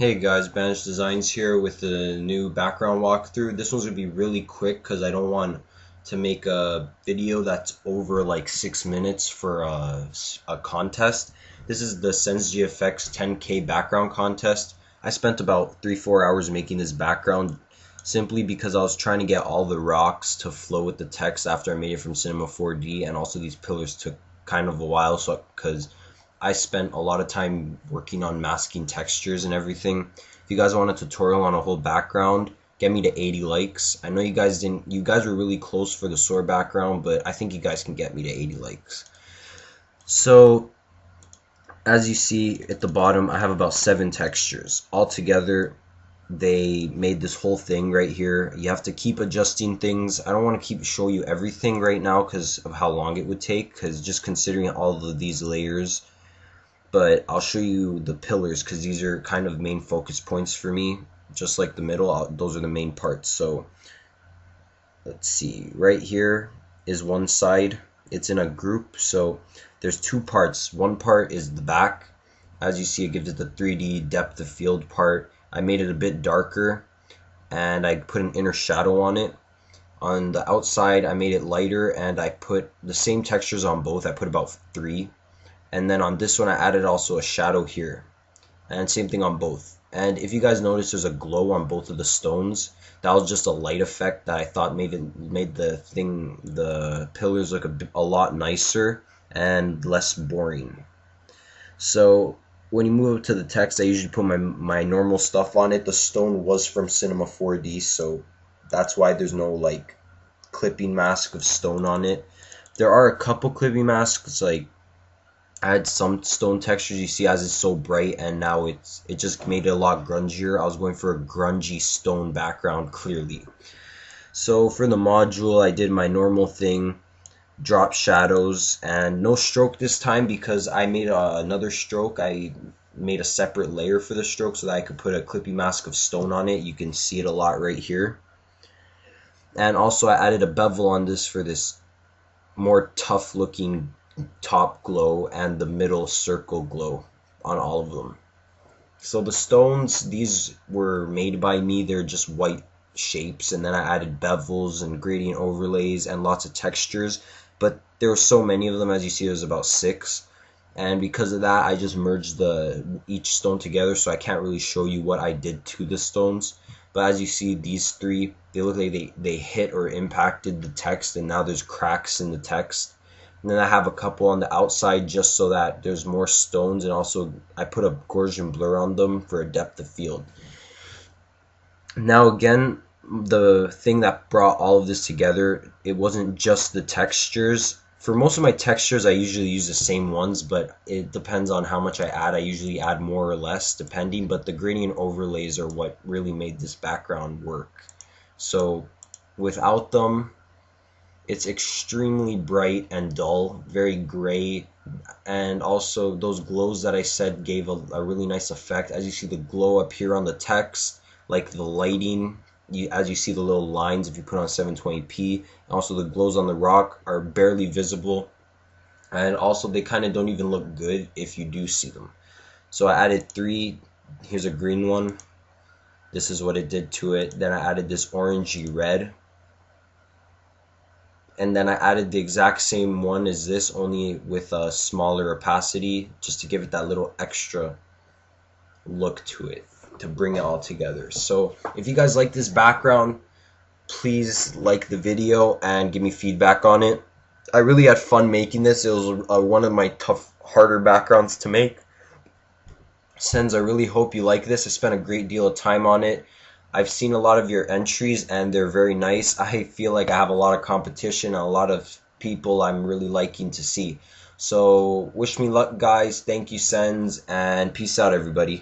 Hey guys, Banished Designs here with the new background walkthrough. This one's gonna be really quick because I don't want to make a video that's over like 6 minutes for a contest. This is the Cenz 10K background contest. I spent about 3-4 hours making this background simply because I was trying to get all the rocks to flow with the text after I made it from Cinema 4D, and also these pillars took kind of a while, so because I spent a lot of time working on masking textures and everything. If you guys want a tutorial on a whole background, get me to 80 likes. I know you guys were really close for the sword background, but I think you guys can get me to 80 likes. So, as you see at the bottom, I have about 7 textures. Altogether, they made this whole thing right here. You have to keep adjusting things. I don't want to show you everything right now because of how long it would take, because just considering all of these layers, but I'll show you the pillars because these are kind of main focus points for me. Just like the middle, those are the main parts. So let's see, right here is one side. It's in a group, so there's 2 parts. One part is the back. As you see, it gives it the 3D depth of field part. I made it a bit darker and I put an inner shadow on it. On the outside, I made it lighter and I put the same textures on both. I put about 3. And then on this one I added also a shadow here, and same thing on both. And if you guys notice, there's a glow on both of the stones. That was just a light effect that I thought made the pillars look a lot nicer and less boring. So when you move up to the text, I usually put my normal stuff on it. The stone was from Cinema 4D, so that's why there's no like clipping mask of stone on it. There are a couple clipping masks, like add some stone textures. You see, as it's so bright, and now it just made it a lot grungier. I was going for a grungy stone background clearly. So for the module, I did my normal thing, drop shadows, and no stroke this time because I made another stroke. I made a separate layer for the stroke so that I could put a clippy mask of stone on it. You can see it a lot right here. And also I added a bevel on this for this more tough looking top glow and the middle circle glow on all of them. So the stones, these were made by me. They're just white shapes, and then I added bevels and gradient overlays and lots of textures, but there were so many of them. As you see, there's about 6, and because of that I just merged each stone together, so I can't really show you what I did to the stones. But as you see, these 3, they look like they hit or impacted the text, and now there's cracks in the text. And then I have a couple on the outside just so that there's more stones, and also I put a Gaussian blur on them for a depth of field. Now again, the thing that brought all of this together, it wasn't just the textures. For most of my textures I usually use the same ones, but it depends on how much I add. I usually add more or less depending, but the gradient overlays are what really made this background work. So without them, it's extremely bright and dull, very gray, and also those glows that I said gave a really nice effect. As you see the glow up here on the text, like the lighting, as you see the little lines if you put on 720p, and also the glows on the rock are barely visible, and also they kind of don't even look good if you do see them. So I added 3. Here's a green one. This is what it did to it. Then I added this orangey red. And then I added the exact same one as this, only with a smaller opacity, just to give it that little extra look to it, to bring it all together. So if you guys like this background, please like the video and give me feedback on it. I really had fun making this. It was one of my harder backgrounds to make. Cenz, I really hope you like this. I spent a great deal of time on it. I've seen a lot of your entries and they're very nice. I feel like I have a lot of competition and a lot of people I'm really liking to see. So wish me luck, guys. Thank you, Cenz, and peace out, everybody.